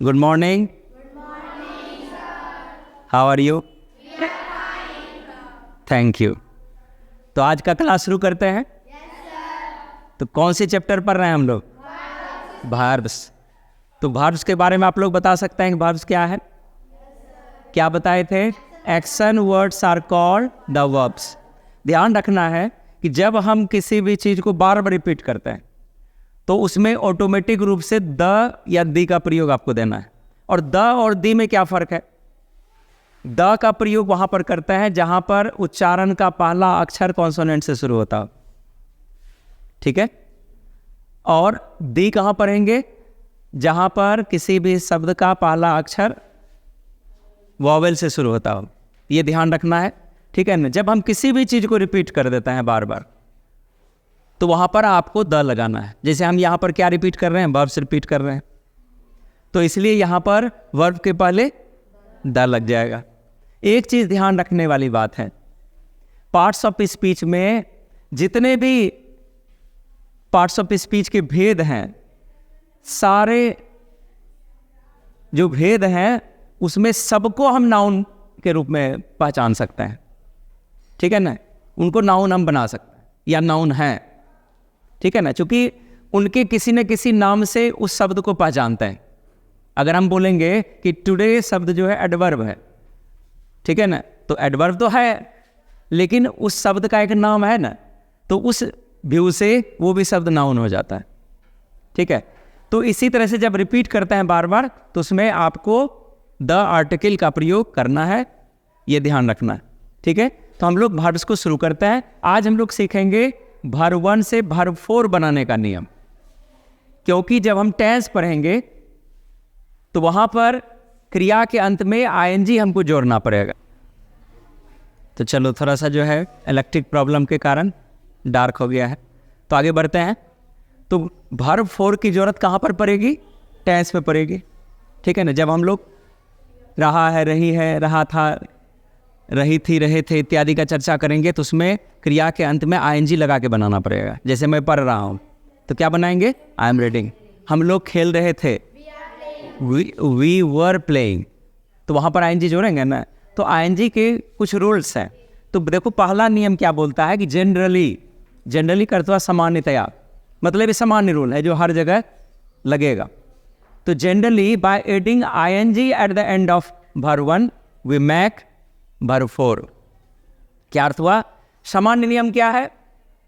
Good morning. How are you? Thank you. तो आज का क्लास शुरू करते हैं। तो कौन से चैप्टर पढ़ रहे हैं हम लोग? verbs। तो verbs के बारे में आप लोग बता सकते हैं कि verbs क्या है? क्या बताए थे? Action words are called the verbs. ध्यान रखना है कि जब हम किसी भी चीज़ को बार बार रिपीट करते हैं तो उसमें ऑटोमेटिक रूप से द या दी का प्रयोग आपको देना है। और द और दी में क्या फ़र्क है? द का प्रयोग वहाँ पर करते हैं जहाँ पर उच्चारण का पहला अक्षर कॉन्सोनेंट से शुरू होता हो, ठीक है। और दी कहाँ पढ़ेंगे? जहाँ पर किसी भी शब्द का पहला अक्षर वॉवेल से शुरू होता हो। ये ध्यान रखना है, ठीक है ना। जब हम किसी भी चीज़ को रिपीट कर देते हैं बार बार तो वहाँ पर आपको द लगाना है। जैसे हम यहाँ पर क्या रिपीट कर रहे हैं? वर्ब्स रिपीट कर रहे हैं, तो इसलिए यहाँ पर वर्ब के पहले द लग जाएगा। एक चीज़ ध्यान रखने वाली बात है, पार्ट्स ऑफ स्पीच में जितने भी पार्ट्स ऑफ स्पीच के भेद हैं, सारे जो भेद हैं उसमें सबको हम नाउन के रूप में पहचान सकते हैं, ठीक है ना। उनको नाउन हम बना सकते हैं या नाउन हैं, ठीक है ना, क्योंकि उनके किसी न किसी नाम से उस शब्द को पहचानते हैं। अगर हम बोलेंगे कि टुडे शब्द जो है एडवर्ब है, ठीक है ना, तो एडवर्ब तो है लेकिन उस शब्द का एक नाम है ना, तो उस व्यू से वो भी शब्द नाउन हो जाता है, ठीक है। तो इसी तरह से जब रिपीट करते हैं बार बार तो उसमें आपको द आर्टिकल का प्रयोग करना है, ये ध्यान रखना है, ठीक है। तो हम लोग वर्ब्स को शुरू करते हैं। आज हम लोग सीखेंगे वर्ब 1 से वर्ब 4 बनाने का नियम, क्योंकि जब हम टेंस पढ़ेंगे तो वहाँ पर क्रिया के अंत में आईएनजी हमको जोड़ना पड़ेगा। तो चलो, थोड़ा सा जो है इलेक्ट्रिक प्रॉब्लम के कारण डार्क हो गया है, तो आगे बढ़ते हैं। तो वर्ब 4 की ज़रूरत कहाँ पर पड़ेगी? टेंस पे पड़ेगी, ठीक है ना। जब हम लोग रहा है, रही है, रहा था, रही थी, रहे थे इत्यादि का चर्चा करेंगे तो उसमें क्रिया के अंत में आईएनजी लगा के बनाना पड़ेगा। जैसे मैं पढ़ रहा हूँ तो क्या बनाएंगे? I am reading. हम लोग खेल रहे थे, वी वर प्लेइंग, तो वहाँ पर आईएनजी जोड़ेंगे ना। तो आईएनजी के कुछ रूल्स हैं। तो देखो, पहला नियम क्या बोलता है कि जनरली करता सामान्यतया, मतलब ये सामान्य रूल है जो हर जगह लगेगा। तो generally by adding ING at the end of verb 1 we make verb 4। क्या अर्थ हुआ? सामान्य नियम क्या है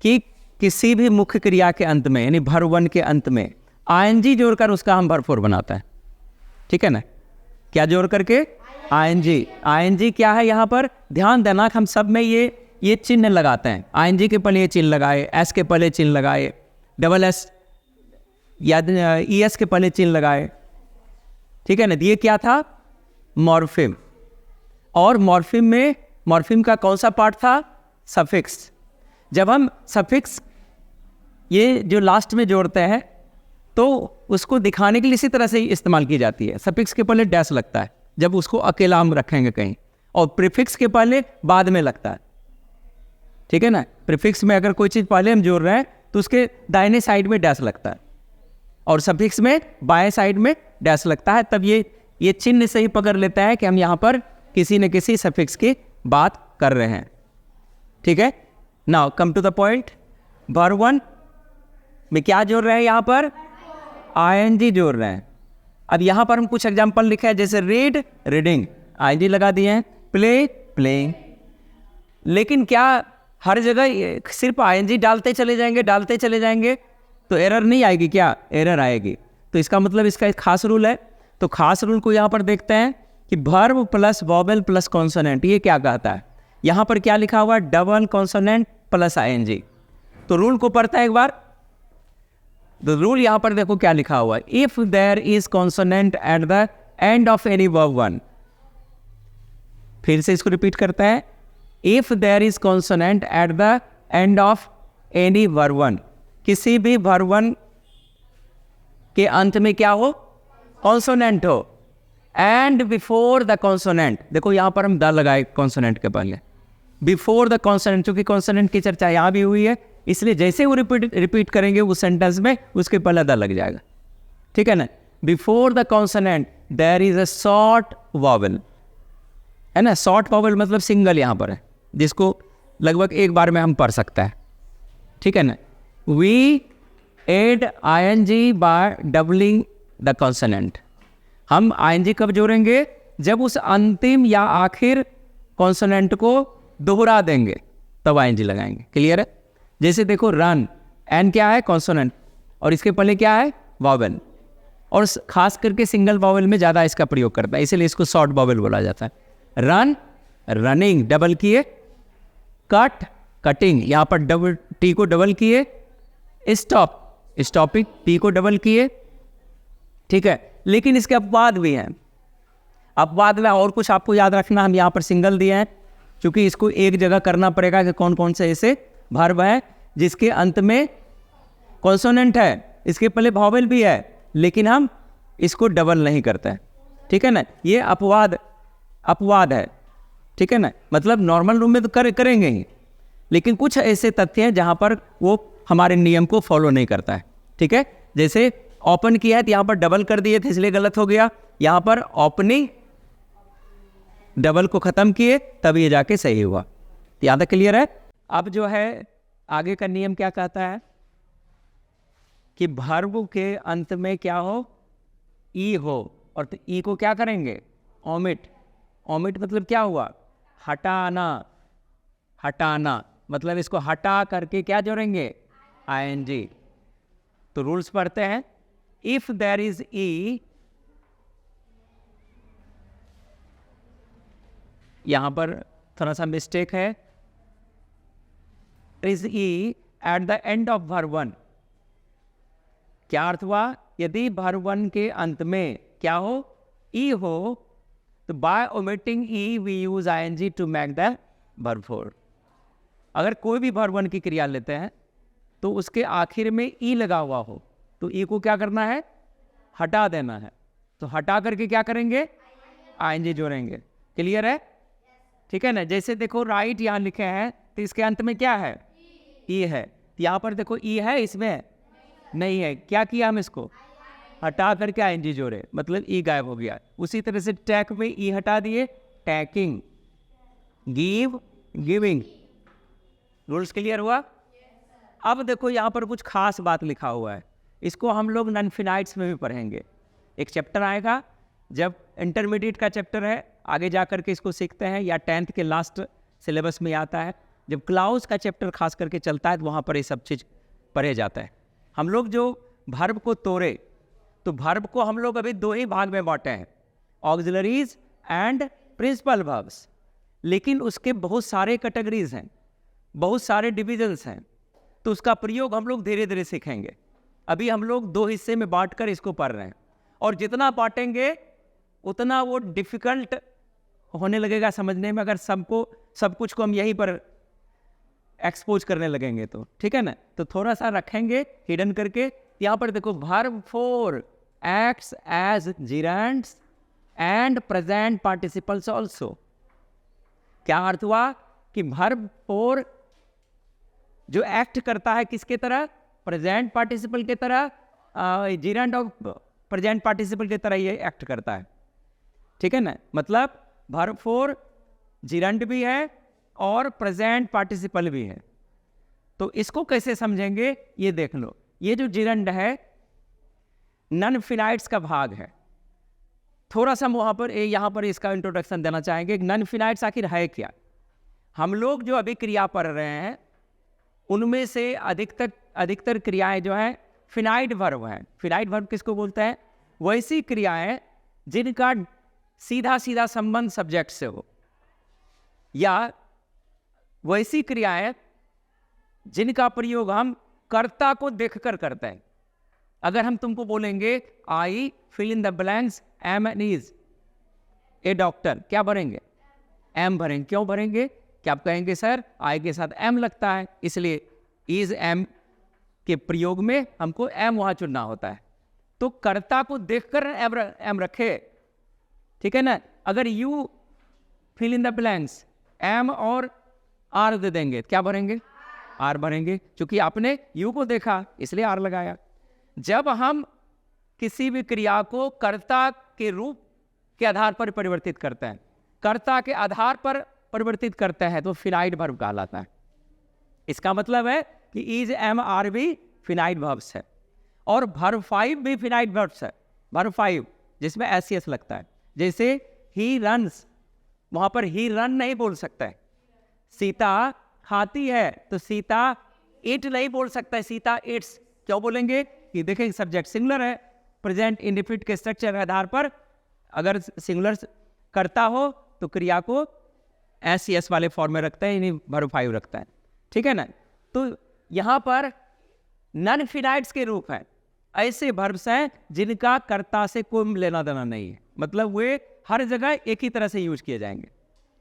कि किसी भी मुख्य क्रिया के अंत में, यानी वर्ब 1 के अंत में आईएनजी जोड़कर उसका हम वर्ब 4 बनाते हैं, ठीक है ना। क्या जोड़ करके? आईएनजी। आईएनजी क्या है? यहाँ पर ध्यान देना, हम सब में ये चिन्ह लगाते हैं। आईएनजी के पहले ये चिन्ह लगाए, एस के पहले चिन्ह लगाए, डबल एस या ईएस के पहले चिन्ह लगाए, ठीक है ना। ये क्या था? मॉर्फिम। और मॉर्फिम का कौन सा पार्ट था? सफिक्स। जब हम सफिक्स ये जो लास्ट में जोड़ते हैं तो उसको दिखाने के लिए इसी तरह से ही इस्तेमाल की जाती है। सफिक्स के पहले डैश लगता है जब उसको अकेला हम रखेंगे कहीं, और प्रीफिक्स के पहले बाद में लगता है, ठीक है ना। प्रीफिक्स में अगर कोई चीज़ पहले हम जोड़ रहे हैं तो उसके दाहिने साइड में डैश लगता है, और सफिक्स में बाएं साइड में डैश लगता है। तब ये चिन्ह से ही पकड़ लेता है कि हम यहाँ पर किसी न किसी सफिक्स की बात कर रहे हैं, ठीक है। Now come to the point. Verb 1 में क्या जोड़ रहे हैं? यहाँ पर आईएनजी जोड़ रहे हैं। अब यहाँ पर हम कुछ एग्जाम्पल लिखे हैं, जैसे रीड रीडिंग, आईएनजी लगा दिए हैं, प्ले प्लेइंग। लेकिन क्या हर जगह सिर्फ आईएनजी डालते चले जाएंगे तो एरर नहीं आएगी? क्या एरर आएगी। तो इसका मतलब इसका एक खास रूल है। तो खास रूल को यहाँ पर देखते हैं कि verb plus vowel plus consonant, ये क्या कहता है? यहाँ पर क्या लिखा हुआ? Double consonant plus ING. तो रूल को पढ़ता है एक बार। तो रूल यहाँ पर देखो क्या लिखा हुआ है, if there is consonant at the end of any verb 1। फिर से इसको रिपीट करते हैं, if there is consonant at the end of any verb 1। किसी भी वर्ब 1 के अंत में क्या हो? कॉन्सोनेंट हो। एंड बिफोर द कॉन्सोनेंट, देखो यहाँ पर हम द लगाए कॉन्सोनेंट के पहले, बिफोर द कॉन्सोनेंट, क्योंकि कॉन्सोनेंट की चर्चा यहाँ भी हुई है, इसलिए जैसे वो रिपीट करेंगे उस सेंटेंस में उसके पहले द लग जाएगा, ठीक है ना। Before the consonant there is a short vowel, है ना। शॉर्ट वॉवल मतलब सिंगल यहाँ पर है, जिसको लगभग एक बार में हम पढ़ सकते हैं, ठीक है ना। We add ING by doubling the consonant. हम ING कब जोड़ेंगे? जब उस अंतिम या आखिर कॉन्सोनेंट को दोहरा देंगे तब ING लगाएंगे। क्लियर है? जैसे देखो रन, एन क्या है? कॉन्सोनेंट, और इसके पहले क्या है? वॉवल, और खास करके सिंगल वॉवल में ज़्यादा इसका प्रयोग करता है, इसलिए इसको शॉर्ट वॉवल बोला जाता है। रन, रनिंग, डबल किए। कट, कटिंग, यहाँ पर डबल टी को डबल किए। स्टॉप, स्टॉपिंग, टी को डबल किए, ठीक है। लेकिन इसके अपवाद भी हैं। अपवाद में और कुछ आपको याद रखना, हम यहाँ पर सिंगल दिए हैं क्योंकि इसको एक जगह करना पड़ेगा कि कौन कौन से ऐसे वर्ब है जिसके अंत में कॉन्सोनेंट है, इसके पहले वॉवल भी है, लेकिन हम इसको डबल नहीं करते हैं, ठीक है ना। ये अपवाद है, ठीक है ना। मतलब नॉर्मल रूम में तो करेंगे ही, लेकिन कुछ ऐसे तथ्य हैं जहाँ पर वो हमारे नियम को फॉलो नहीं करता है, ठीक है। जैसे ओपन किया है तो यहाँ पर डबल कर दिए थे इसलिए गलत हो गया, यहाँ पर ओपनिंग डबल को ख़त्म किए तब ये जाके सही हुआ। यहाँ तक क्लियर है? अब जो है आगे का नियम क्या कहता है कि वर्ब के अंत में क्या हो? ई हो, और तो ई को क्या करेंगे? ओमिट। ओमिट मतलब क्या हुआ? हटाना। हटाना मतलब इसको हटा करके क्या जोड़ेंगे? ING। तो रूल्स पढ़ते हैं। इफ देयर इज ई, यहां पर थोड़ा सा मिस्टेक है, is E eight the end of verb 1। क्या अर्थ हुआ? यदि वर्ब 1 के अंत में क्या हो? ई हो, तो by omitting E we use ING to make the verb 4। अगर कोई भी वर्ब 1 की क्रिया लेते हैं तो उसके आखिर में ई लगा हुआ हो तो ई को क्या करना है? हटा देना है। तो हटा करके क्या करेंगे? ING जोड़ेंगे। क्लियर है? ठीक है ना। जैसे देखो राइट यहाँ लिखे हैं तो इसके अंत में क्या है? ई है। यहाँ पर देखो ई है, इसमें नहीं है। क्या किया हम? इसको हटा करके ING जोड़े, मतलब ई गायब हो गया। उसी तरह से टैक में ई हटा दिए, tacking. Give, giving. Rules clear हुआ? अब देखो यहाँ पर कुछ खास बात लिखा हुआ है, इसको हम लोग नॉनफिनाइट्स में भी पढ़ेंगे। एक चैप्टर आएगा, जब इंटरमीडिएट का चैप्टर है, आगे जा करके इसको सीखते हैं, या 10th के लास्ट सिलेबस में आता है। जब क्लाउज का चैप्टर खास करके चलता है तो वहाँ पर ये सब चीज़ पढ़े जाता है। हम लोग जो वर्ब को तोड़े, तो वर्ब को हम लोग अभी 2 ही भाग में बांटे हैं, ऑक्सिलरीज एंड प्रिंसिपल वर्ब्स। लेकिन उसके बहुत सारे कैटेगरीज हैं, बहुत सारे डिविजन्स हैं, तो उसका प्रयोग हम लोग धीरे धीरे सीखेंगे। अभी हम लोग 2 हिस्से में बांटकर इसको पढ़ रहे हैं, और जितना बांटेंगे उतना वो डिफिकल्ट होने लगेगा समझने में, अगर सब कुछ को हम यहीं पर एक्सपोज करने लगेंगे तो, ठीक है ना। तो थोड़ा सा रखेंगे हिडन करके। यहाँ पर देखो, verb 4 acts as gerunds and present participles also. क्या अर्थ हुआ कि वर्ब 4 जो एक्ट करता है किसके तरह? प्रेजेंट पार्टिसिपल के तरह, जिरेंड ऑफ प्रेजेंट पार्टिसिपल की तरह ये एक्ट करता है, ठीक है ना। मतलब वर्ब 4 जिरेंड भी है और प्रेजेंट पार्टिसिपल भी है। तो इसको कैसे समझेंगे ये देख लो। ये जो जिरेंड है नॉन फिनाइट्स का भाग है। थोड़ा सा वहाँ पर यहाँ पर इसका इंट्रोडक्शन देना चाहेंगे। नॉन फिनाइट्स आखिर है क्या? हम लोग जो अभी क्रिया पढ़ रहे हैं उनमें से अधिकतर क्रियाएं जो हैं फिनाइट वर्ब हैं। फिनाइट वर्ब किसको बोलते हैं? वैसी क्रियाएं जिनका सीधा सीधा संबंध सब्जेक्ट से हो, या वैसी क्रियाएं जिनका प्रयोग हम कर्ता को देखकर करते हैं। अगर हम तुमको बोलेंगे I fill in the blanks am and is a doctor, क्या भरेंगे? एम भरेंगे। क्यों भरेंगे? क्या आप कहेंगे सर आई के साथ एम लगता है, इसलिए इज एम के प्रयोग में हमको एम वहां चुनना होता है। तो कर्ता को देखकर एम रखे, ठीक है ना। अगर you fill in the blanks am और आर दे देंगे, क्या भरेंगे? आर भरेंगे, क्योंकि आपने यू को देखा इसलिए आर लगाया। जब हम किसी भी क्रिया को कर्ता के रूप के आधार पर परिवर्तित करता है, कर्ता के आधार पर परिवर्तित करता है तो फिनाइट वर्ब कहलाता है। इसका मतलब है कि इज, एम, आर भी फिनाइट वर्ब्स है और वर्ब 5 भी फिनाइट वर्ब्स है। वर्ब 5 जिसमें एस लगता है, जैसे ही रन्स, वहां पर ही रन नहीं बोल सकता है। सीता खाती है तो सीता इट नहीं बोल सकता है, सीता इट्स। क्यों बोलेंगे कि देखें सब्जेक्ट सिंगुलर है, प्रेजेंट इंडेफिनिट के स्ट्रक्चर के आधार पर अगर सिंगुलर करता हो तो क्रिया को एस वाले फॉर्म में रखता है, यानी वर्ब 5 रखता है। ठीक है ना। तो यहां पर नन फिनाइट्स के रूप है, ऐसे वर्ब्स हैं जिनका कर्ता से कोई लेना देना नहीं है, मतलब वे हर जगह एक ही तरह से यूज किए जाएंगे।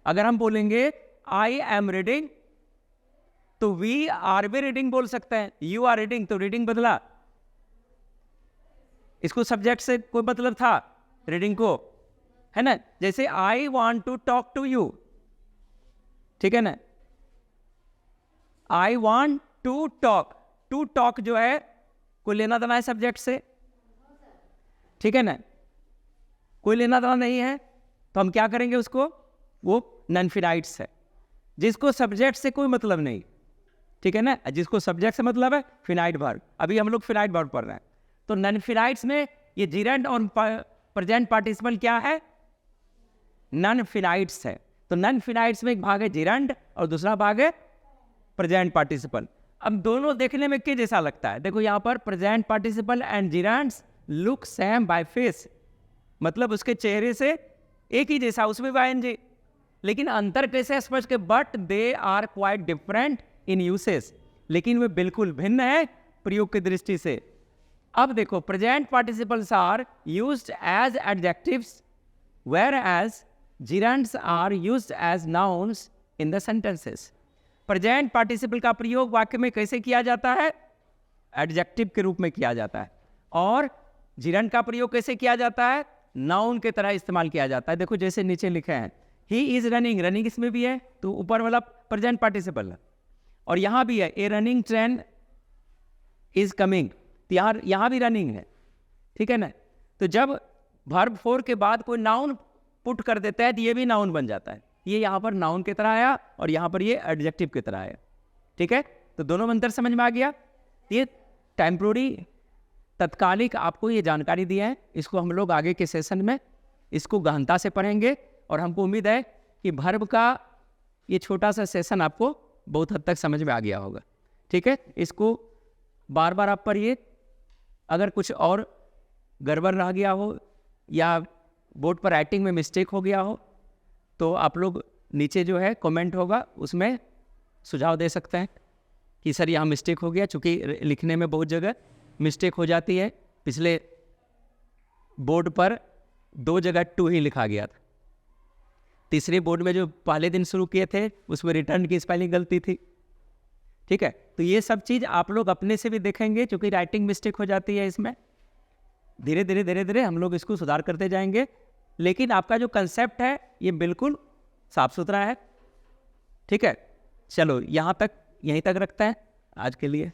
अगर हम बोलेंगे आई एम रीडिंग तो वी आर भी रीडिंग बोल सकते हैं, यू आर रीडिंग तो रीडिंग बदला, इसको सब्जेक्ट से कोई मतलब था रीडिंग को, है ना। जैसे I want to talk to you, ठीक है ना, आई वॉन्ट टू टॉक जो है कोई लेना देना है सब्जेक्ट से, ठीक है ना, कोई लेना देना नहीं है तो हम क्या करेंगे उसको, वो नन फिनाइट्स है। जिसको सब्जेक्ट से कोई मतलब नहीं, ठीक है ना, जिसको सब्जेक्ट से मतलब है फिनाइट वर्ब। अभी हम लोग फिनाइट वर्ब पढ़ रहे हैं, तो नन फिनाइट्स में ये जिरेंड और प्रेजेंट पार्टिसिपल क्या है, नन फिनाइट्स है। तो नन फिनाइट्स में एक भाग है जिरेंड और दूसरा भाग है प्रेजेंट पार्टिसिपल। अब दोनों देखने में क्या जैसा लगता है, देखो यहाँ पर present participle and gerunds look same by face, मतलब उसके चेहरे से एक ही जैसा, उसमें भी आईएनजी, लेकिन अंतर कैसे स्पष्ट के, but they are quite different in uses, लेकिन वे बिल्कुल भिन्न है प्रयोग की दृष्टि से। अब देखो present participles are used as adjectives whereas gerunds are used as nouns in the sentences. Present participle का प्रयोग वाक्य में कैसे किया जाता है, एडजेक्टिव के रूप में किया जाता है, और जिरेंड का प्रयोग कैसे किया जाता है, नाउन के तरह इस्तेमाल किया जाता है। देखो जैसे नीचे लिखे हैं ही इज रनिंग, रनिंग इसमें भी है तो ऊपर वाला प्रेजेंट पार्टिसिपल है, और यहां भी है ए रनिंग ट्रेन इज कमिंग, तो यहां भी रनिंग है, ठीक है ना। तो जब वर्ब 4 के बाद कोई नाउन पुट कर देता है तो ये भी नाउन बन जाता है, ये यहां पर नाउन की तरह आया और यहां पर ये एडजेक्टिव की तरह आया, ठीक है। तो दोनों में अंतर समझ में आ गया। ये टेम्पोररी तत्कालिक आपको ये जानकारी दिया है, इसको हम लोग आगे के सेशन में इसको गहनता से पढ़ेंगे, और हमको उम्मीद है कि वर्ब का ये छोटा सा सेशन आपको बहुत हद तक समझ में आ गया होगा, ठीक है। इसको बार बार आप पढ़िए, अगर कुछ और गड़बड़ रह गया हो या बोर्ड पर राइटिंग में मिस्टेक हो गया हो तो आप लोग नीचे जो है कमेंट होगा उसमें सुझाव दे सकते हैं कि सर यहाँ मिस्टेक हो गया, चूँकि लिखने में बहुत जगह मिस्टेक हो जाती है। पिछले बोर्ड पर 2 जगह 2 ही लिखा गया था, तीसरे बोर्ड में जो पहले दिन शुरू किए थे उसमें रिटर्न की स्पेलिंग गलती थी, ठीक है। तो ये सब चीज़ आप लोग अपने से भी देखेंगे, क्योंकि राइटिंग मिस्टेक हो जाती है इसमें। धीरे धीरे हम लोग इसको सुधार करते जाएंगे, लेकिन आपका जो कंसेप्ट है ये बिल्कुल साफ सुथरा है, ठीक है। चलो यहीं तक रखते हैं आज के लिए।